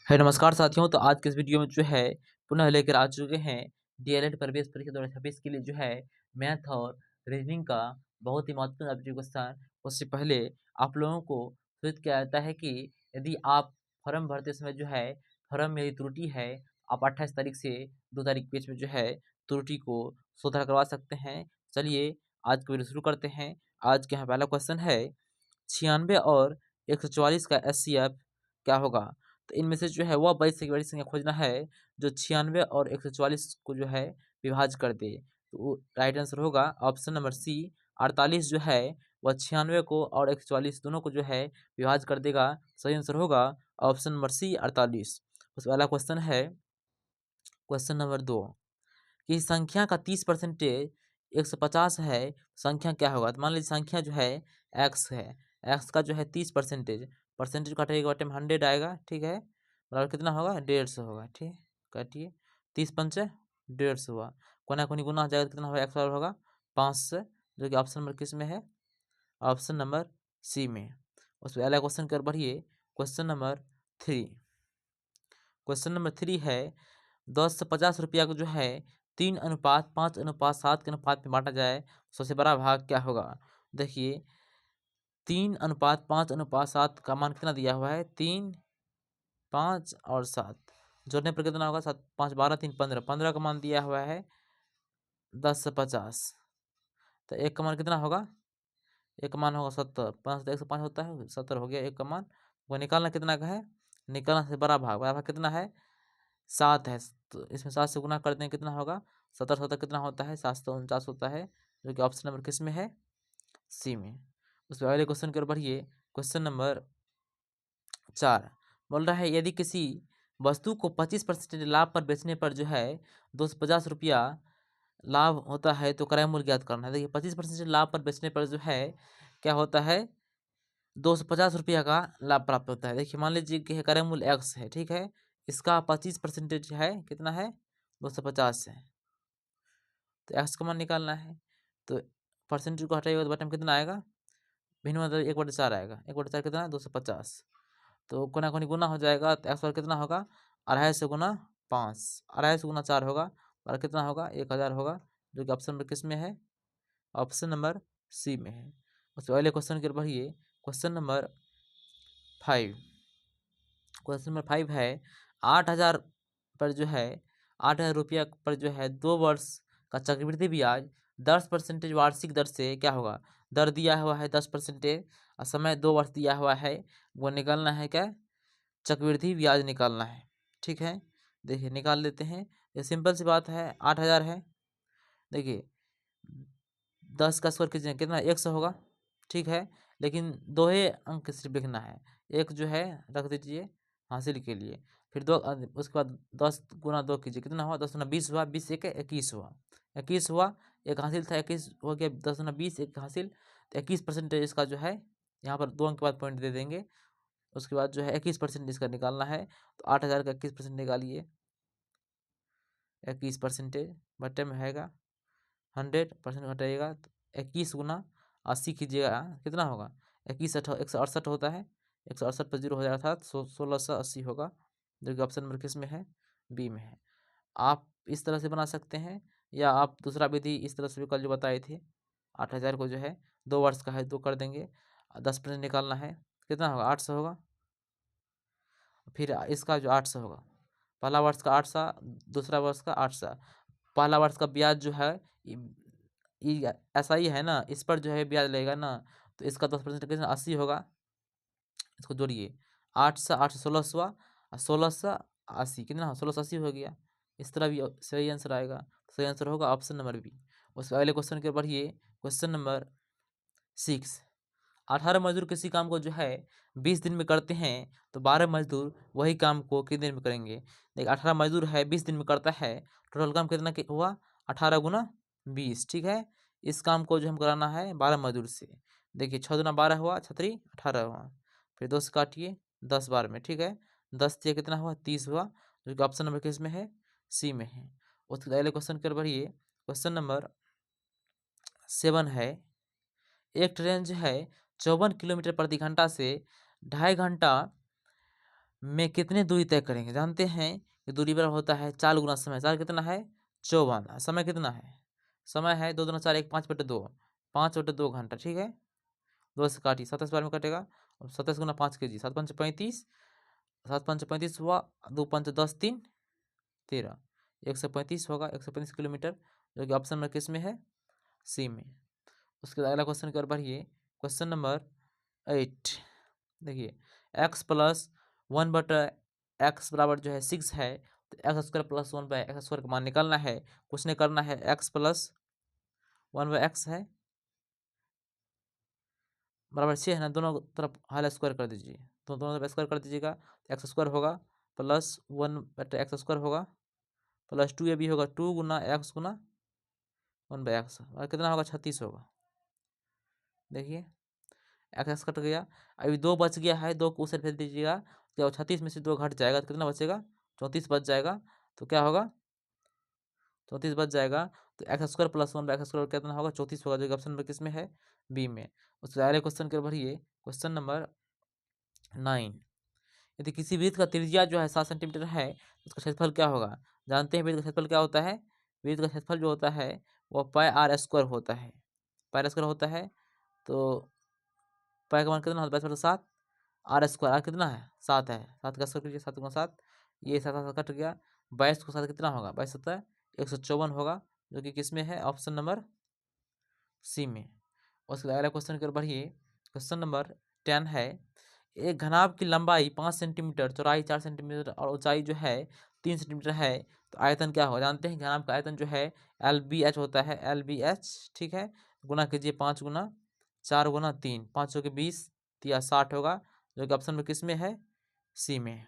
है नमस्कार साथियों। तो आज के इस वीडियो में जो है पुनः लेकर आ चुके हैं डीएलएड प्रवेश परीक्षा 2026 के लिए जो है मैथ और रीजनिंग का बहुत ही महत्वपूर्ण एप्टीट्यूड क्वेश्चन। उससे पहले आप लोगों को सूचित किया जाता है कि यदि आप फॉर्म भरते समय जो है फॉर्म में यदि त्रुटि है, आप 28 तारीख से 2 तारीख के बीच में जो है त्रुटि को सुधार करवा सकते हैं। चलिए आज का वीडियो शुरू करते हैं। आज के यहाँ पहला क्वेश्चन है 96 और 144 का एचसीएफ क्या होगा। तो इनमें से जो है वह बड़ी संख्या खोजना है जो 96 और 144 को जो है विभाज्य कर दे। तो राइट आंसर होगा ऑप्शन नंबर सी 48 जो है वह 96 को और 144 दोनों को जो है विभाज्य कर देगा। सही आंसर होगा ऑप्शन नंबर सी 48। उस वाला क्वेश्चन है क्वेश्चन नंबर 2 कि संख्या का 30% 150 है, संख्या क्या होगा। तो मान लीजिए संख्या जो है एक्स है, एक्स का जो है 30% परसेंटेज काटेगा बटे में 100 आएगा, ठीक है। बराबर कितना होगा 150 होगा, ठीक है। काटिए 30 पंचे 150 हुआ, कोना कोनी गुना हो जाएगा तो कितना होगा एक्स बराबर होगा 5 से, जो कि ऑप्शन नंबर किस में है, ऑप्शन नंबर सी में। उस अगला क्वेश्चन कर बढ़िए क्वेश्चन नंबर 3। क्वेश्चन नंबर 3 है 10 से 50 रुपया को जो है 3:5:7 के अनुपात में बांटा जाए, सबसे बड़ा भाग क्या होगा। देखिए 3:5:7 का मान कितना दिया हुआ है, 3, 5 और 7 जोड़ने पर कितना होगा, 7 5 12 3 15, 15 का मान दिया हुआ है 10 से 50। तो एक का मान कितना होगा, एक का मान होगा 70, 5 से 105 होता है 70 हो गया एक का मान। वो निकालना कितना का है, निकालना से बड़ा भाग कितना है 7 है। तो इसमें 7 से गुना करते हैं कितना होगा 70, 70 कितना होता है 749 होता है, जो कि ऑप्शन नंबर किस में है, सी में। उसके अगले क्वेश्चन की ओर बढ़िए क्वेश्चन नंबर 4 बोल रहा है यदि किसी वस्तु को 25% लाभ पर बेचने पर जो है 250 रुपया लाभ होता है तो क्रय मूल्य ज्ञात करना है। देखिए 25% लाभ पर बेचने पर जो है क्या होता है 250 रुपया का लाभ प्राप्त होता है। देखिए मान लीजिए कि क्रय मूल्य एक्स है, ठीक है, इसका 25% है कितना है 250 है, तो एक्स का मान निकालना है। तो परसेंटेज को हटाइएगा तो बटन में कितना आएगा, भिन्न मतलब 1/4 आएगा, 1/4 कितना है 250। तो कोना कोनी गुना हो जाएगा तो एक्स पर कितना होगा 250 × 5, 250 × 4 होगा और कितना होगा 1000 होगा, जो कि ऑप्शन नंबर किस में है, ऑप्शन नंबर सी में है। उसके अगले क्वेश्चन की ओर बढ़िए क्वेश्चन नंबर 5। क्वेश्चन नंबर 5 है 8000 पर जो है 8000 रुपया पर जो है 2 वर्ष का चक्रवृद्धि ब्याज 10% वार्षिक दर से क्या होगा। दर दिया हुआ है 10% और समय 2 वर्ष दिया हुआ है, वो निकालना है क्या, चक्रवृद्धि ब्याज निकालना है, ठीक है। देखिए निकाल लेते हैं, ये सिंपल सी बात है 8000 है। देखिए 10 का स्क्वायर कीजिए कितना 100 होगा, ठीक है। लेकिन दो ही अंक सिर्फ लिखना है, एक जो है रख दीजिए हासिल के लिए, फिर दो उसके बाद 10 × 2 कीजिए कितना हुआ 10×20 हुआ, 20 × 1 = 21 हुआ, 21 हुआ, एक हासिल था 21 हो गया 10×20 एक हासिल। तो 21% इसका जो है यहाँ पर 2 अंक के बाद पॉइंट दे देंगे। उसके बाद जो है 21% इसका निकालना है, तो 8000 का 21% निकालिए, 21% बटे में आएगा 100% घटाइएगा तो 21 × 80 कीजिएगा कितना होगा 168 होता है, 168 पर 0 हो जाएगा था 1680 होगा, जो कि ऑप्शन नंबर किस में है, बी में है। आप इस तरह से बना सकते हैं या आप दूसरा विधि इस तरह से भी कल जो बताए थे 8000 को जो है 2 वर्ष का है 2 कर देंगे, 10% निकालना है कितना होगा 800 होगा, फिर इसका जो 800 होगा, पहला वर्ष का 800, दूसरा वर्ष का 800। पहला वर्ष का ब्याज जो है ये ऐसा ही है ना, इस पर जो है ब्याज लगेगा ना, तो इसका 10% कितना 80 होगा, इसको जोड़िए 800 800 1600 और 1680 कितना 1680 हो गया। इस तरह भी सही आंसर आएगा, सही आंसर होगा ऑप्शन नंबर बी। उसके अगले क्वेश्चन के बढ़िए क्वेश्चन नंबर 6। 18 मजदूर किसी काम को जो है 20 दिन में करते हैं तो 12 मजदूर वही काम को कितने दिन में करेंगे। देखिए 18 मजदूर है 20 दिन में करता है, टोटल काम कितना हुआ 18 × 20, ठीक है। इस काम को जो हम कराना है 12 मजदूर से। देखिए 6×2 = 12 हुआ, 6×3 = 18 हुआ, फिर 2 से काटिए 10 बार में, ठीक है। 10 से कितना हुआ 30 हुआ, जो कि ऑप्शन नंबर किस में है, सी में है। उसके अगले क्वेश्चन कर बढ़िए क्वेश्चन नंबर 7 है एक ट्रेन जो है 54 किलोमीटर प्रति घंटा से 2.5 घंटा में कितने दूरी तय करेंगे? जानते हैं कि दूरी बराबर होता है 4 गुना समय। 4 कितना है? 54। समय कितना है? समय है 2 दूना 4 1 5/2, 5/2 घंटा। ठीक है, 2 से काटिए, 27 बार में कटेगा। 27 गुना 5 कीजिए, 7 5 35, 7 5 35 हुआ, 2 5 10 3 13, 135 होगा, 135 किलोमीटर, जो कि ऑप्शन नंबर किस में है? सी में। उसके बाद अगला क्वेश्चन की ओर बढ़िए। क्वेश्चन नंबर 8 देखिए, x प्लस 1/x बराबर जो है 6 है, तो x² प्लस 1/x² का मान निकालना है। कुछ नहीं करना है, x प्लस 1/x है बराबर 6 है ना, दोनों तरफ हाल स्क्वायर कर दीजिए, तो दोनों तरफ स्क्वायर कर दीजिएगा, तो x² होगा प्लस 1/x² होगा प्लस 2ab होगा, 2 गुना x गुना 1/x, और कितना होगा? 36 होगा। देखिए एक्स कट गया, अभी 2 बच गया है, 2 को उसे भेज दीजिएगा, तो 36 में से 2 घट जाएगा, तो कितना बचेगा? 34 बच जाएगा। तो क्या होगा? 34 बच जाएगा, तो x² प्लस 1/x² कितना होगा? 34 होगा, जो कि ऑप्शन नंबर किस में है? बी में। उसके अगले क्वेश्चन के बढ़िए। क्वेश्चन नंबर 9, यदि किसी वृत्त का त्रिज्या जो है 7 सेंटीमीटर है, तो उसका क्षेत्रफल क्या होगा? जानते हैं वृत्त का क्षेत्रफल क्या होता है? वृत्त का क्षेत्रफल जो होता है वो πr² होता है, πr² होता है। तो पाई का मान कितना होता है? 22/7, r², आर कितना है? 7 है, 7 का स्क्वायर कीजिए, 7 गुना 7, ये 7 7 कट गया, 22 को 7 कितना होगा? 22 7 154 होगा, जो कि किस में है? ऑप्शन नंबर सी में। उसके अगला क्वेश्चन की ओर बढ़िए। क्वेश्चन नंबर 10 है, एक घनाभ की लंबाई 5 सेंटीमीटर, चौड़ाई 4 सेंटीमीटर और ऊंचाई जो है 3 सेंटीमीटर है, तो आयतन क्या होगा? जानते हैं घनाभ का आयतन जो है LBH होता है, LBH। ठीक है, गुना कीजिए, 5 गुना 4 गुना 3, 5 के 20 या 60 होगा, जो कि ऑप्शन में किस में है? सी में।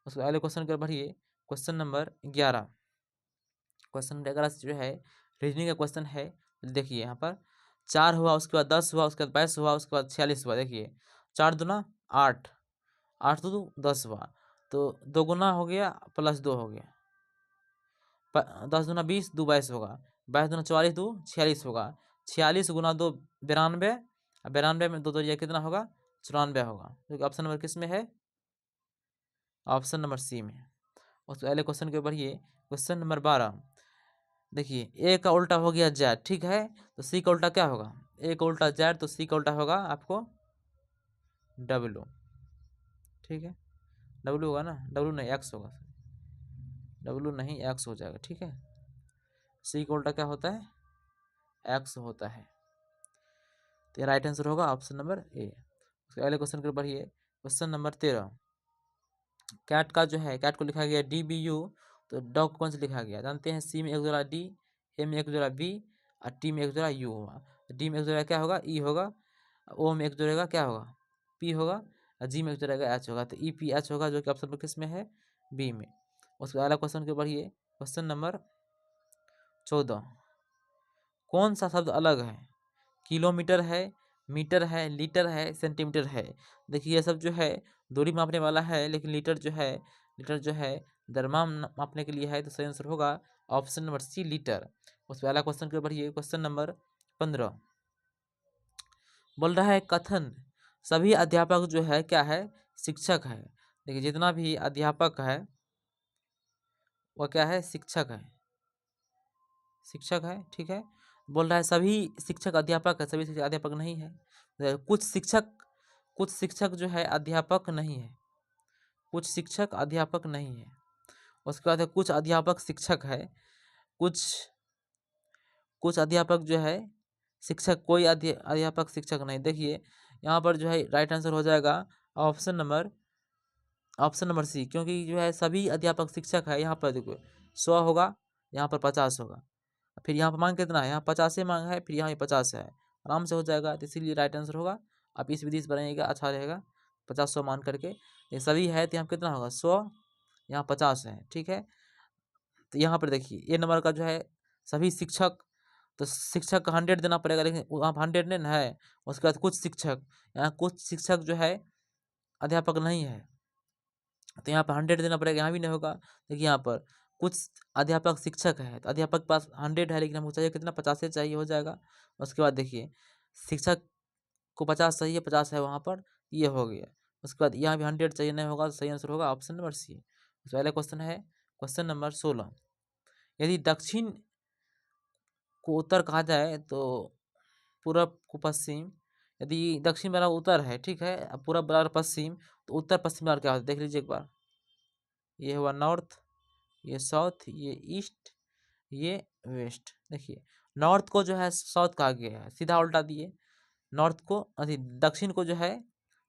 उसके अगले क्वेश्चन की ओर बढ़िए। क्वेश्चन नंबर 11, क्वेश्चन नंबर 11 जो है रीजनिंग का क्वेश्चन है। देखिए यहाँ पर 4 हुआ, उसके बाद 10 हुआ, उसके बाद 22 हुआ, उसके बाद 46 हुआ। देखिए 4 दूना 8, 8 तो 10 हुआ, तो 2 गुना हो गया प्लस 2 हो गया, 10 दूना 20, 2 22 होगा, 22 दूना 44, 2 46 होगा, 46 गुना 2 92, और 92 में 2 ये कितना होगा? 94 होगा, क्योंकि ऑप्शन नंबर किस में है? ऑप्शन नंबर सी में। उसके अगले क्वेश्चन के बढ़िए। क्वेश्चन नंबर 12 देखिए, ए का उल्टा हो गया जेड, ठीक है, तो सी का उल्टा क्या होगा? ए का उल्टा जेड, तो सी का उल्टा होगा आपको डब्लू। ठीक है, डब्लू होगा ना, डब्लू नहीं एक्स होगा, डब्लू नहीं एक्स हो जाएगा। ठीक है, सी का उल्टा क्या होता है? एक्स होता है, तो राइट आंसर होगा ऑप्शन नंबर ए। उसके अगले क्वेश्चन के बढ़िए। क्वेश्चन नंबर 13, कैट का जो है, कैट को लिखा गया DBU, तो डॉग कौन से लिखा गया? जानते हैं, सी में एक जोड़ा डी, ए में एक जोड़ा बी, और टी में एक जोड़ा यू होगा। डी में एक जोड़ा क्या होगा? ई होगा, ओ में एक जोड़ेगा क्या होगा? पी होगा, और जी में एक जोड़ेगा एच होगा, तो EPH होगा, जो कि ऑप्शन किस में है? बी में। उसके अगला क्वेश्चन के बढ़िए। क्वेश्चन नंबर 14, कौन सा शब्द अलग है? किलोमीटर है, मीटर है, लीटर है, सेंटीमीटर है। देखिए ये सब जो है दूरी मापने वाला है, लेकिन लीटर जो है द्रव्यमान मापने के लिए है, तो सही आंसर होगा ऑप्शन नंबर सी, लीटर। उस पहला क्वेश्चन के बढ़िए। क्वेश्चन नंबर 15 बोल रहा है, कथन सभी अध्यापक जो है क्या है? शिक्षक है। देखिए जितना भी अध्यापक है वह क्या है? शिक्षक है, शिक्षक है। ठीक है, बोल रहा है सभी शिक्षक अध्यापक है, सभी शिक्षक अध्यापक नहीं है। कुछ शिक्षक जो है अध्यापक नहीं है, कुछ शिक्षक अध्यापक नहीं है। उसके बाद है कुछ अध्यापक शिक्षक है, कुछ कुछ अध्यापक जो है शिक्षक, कोई अध्यापक शिक्षक नहीं। देखिए यहाँ पर जो है राइट आंसर हो जाएगा ऑप्शन नंबर सी, क्योंकि जो है सभी अध्यापक शिक्षक है। यहाँ पर देखो 100 होगा, यहाँ पर 50 होगा, फिर यहाँ पर मांग कितना है? यहाँ 50 से मांग है, फिर यहाँ 50 है, आराम से हो जाएगा, तो इसीलिए राइट आंसर होगा। आप इस विधि से बनाइएगा, अच्छा रहेगा, 50 100 मान करके। ये सभी है तो यहाँ कितना होगा? 100, यहाँ 50 है। ठीक है, तो यहाँ पर देखिए ये नंबर का जो है सभी शिक्षक, तो शिक्षक का 100 देना पड़ेगा, लेकिन वहाँ 100 नहीं ना है। उसके बाद कुछ शिक्षक, यहाँ कुछ शिक्षक जो है अध्यापक नहीं है, तो यहाँ पर 100 देना पड़ेगा, यहाँ भी नहीं होगा। देखिए यहाँ पर कुछ अध्यापक शिक्षक है, तो अध्यापक के पास 100 है, लेकिन हमको चाहिए कितना? 50 चाहिए, हो जाएगा। उसके बाद देखिए शिक्षक को 50 चाहिए, 50 है वहाँ पर, ये हो गया। उसके बाद यहाँ भी 100 चाहिए, नहीं होगा तो सही आंसर होगा ऑप्शन नंबर सी। तो पहला क्वेश्चन है क्वेश्चन नंबर 16। यदि दक्षिण को उत्तर कहा जाए तो पूरब को पश्चिम, यदि दक्षिण बराबर उत्तर है, ठीक है, अब पूरब बराबर पश्चिम, तो उत्तर पश्चिम बराबर क्या होता है देख लीजिए एक बार। ये हुआ नॉर्थ, ये साउथ, ये ईस्ट, ये वेस्ट। देखिए नॉर्थ को जो है साउथ कहा गया है, सीधा उल्टा दिए। नॉर्थ को अभी दक्षिण को जो है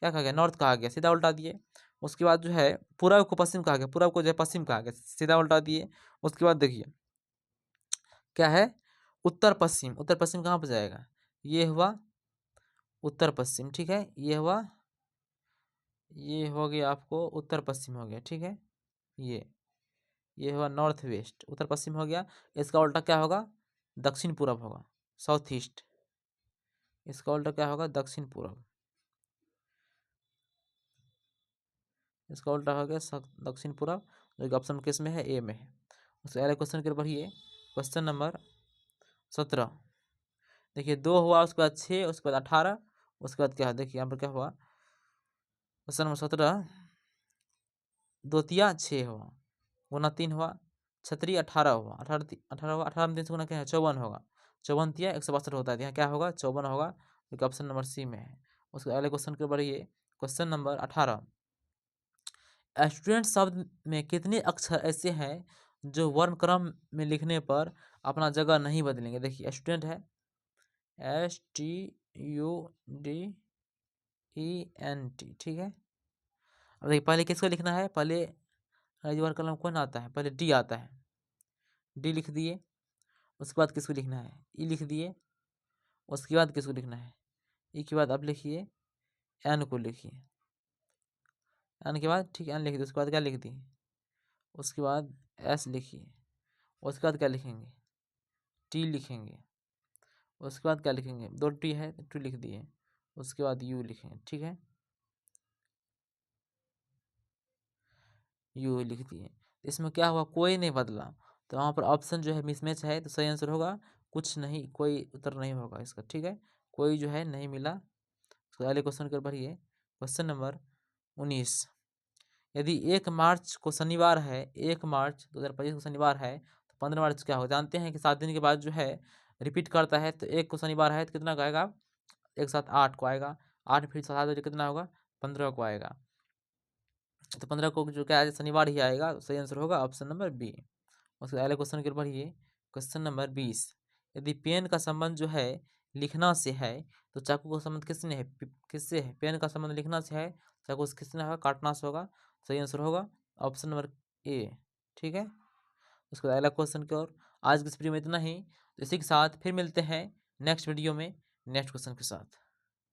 क्या कहा गया, नॉर्थ कहा गया, सीधा उल्टा दिए। उसके बाद जो है पूरब को पश्चिम कहा गया, पूरब को जो है पश्चिम कहा गया, सीधा उल्टा दिए। उसके बाद देखिए क्या है, उत्तर पश्चिम। उत्तर पश्चिम कहाँ पर जाएगा, ये हुआ उत्तर पश्चिम, ठीक है, ये हो गया आपको उत्तर पश्चिम हो गया, ठीक है। ये हुआ नॉर्थ वेस्ट, उत्तर पश्चिम हो गया। इसका उल्टा क्या होगा, दक्षिण पूरब होगा, साउथ ईस्ट। इसका उल्टा क्या होगा, दक्षिण पूरब। इसका उल्टा हो गया दक्षिण पूरब, जो कि ऑप्शन किस में है, ए में है। उसके अगले क्वेश्चन के बढ़िए, क्वेश्चन नंबर 17। देखिए 2 हुआ, उसके बाद 6, उसके बाद 18, उसके बाद क्या है, देखिए यहाँ पर क्या हुआ, क्वेश्चन नंबर 17, 2 तिया 6 हुआ, गुना 3 हुआ, 6 18 हुआ, 18 हुआ, 18 में 3 से गुना क्या है, 54 होगा, 54 तिया 162 होता है, यहाँ क्या होगा, 54 होगा, जो कि ऑप्शन नंबर सी में है। उसके अगले क्वेश्चन के बढ़िए, क्वेश्चन नंबर 18। स्टूडेंट शब्द में कितने अक्षर ऐसे हैं जो वर्ण क्रम में लिखने पर अपना जगह नहीं बदलेंगे। देखिए स्टूडेंट है STUDENT, ठीक है। अब देखिए पहले किसको लिखना है, पहले वर्ण क्रम कौन आता है, पहले डी आता है, डी लिख दिए। उसके बाद किसको लिखना है, ई लिख दिए। उसके बाद किसको लिखना है, ई के बाद अब लिखिए एन को लिखिए, एन के बाद ठीक है एन लिख दिए। उसके बाद क्या लिख दिए, उसके बाद एस लिखिए। उसके बाद क्या लिखेंगे, टी लिखेंगे। उसके बाद क्या लिखेंगे, 2 टी है तो टी लिख दिए। उसके बाद यू लिखेंगे, ठीक है, यू लिख दिए। इसमें क्या हुआ, कोई नहीं बदला, तो वहाँ पर ऑप्शन जो है मिसमैच है, तो सही आंसर होगा कुछ नहीं, कोई उत्तर नहीं होगा इसका, ठीक है, कोई जो है नहीं मिला। तो अगले क्वेश्चन कर बढ़िए, क्वेश्चन नंबर 19। यदि 1 मार्च को शनिवार है, 1 मार्च 2025 को शनिवार है, तो 15 मार्च क्या हो, जानते हैं कि 7 दिन के बाद जो है रिपीट करता है, तो 1 को शनिवार है तो कितना का आएगा, 1 7 8 को आएगा, 8 फिर 7 बजे कितना होगा, 15 को आएगा। तो 15 को जो क्या है शनिवार ही आएगा, तो सही आंसर होगा ऑप्शन नंबर बी। उसके अगले क्वेश्चन के बढ़िए, क्वेश्चन नंबर 20। यदि पेन का संबंध जो है लिखना से है, तो चाकू का संबंध किसने है, किससे है, पेन का संबंध लिखना से है, चाकू से किसने होगा, काटना से होगा। सही आंसर होगा ऑप्शन नंबर ए, ठीक है। उसके बाद अगला क्वेश्चन की ओर, आज की इस वीडियो में इतना ही। तो इसी के साथ फिर मिलते हैं नेक्स्ट वीडियो में नेक्स्ट क्वेश्चन के साथ।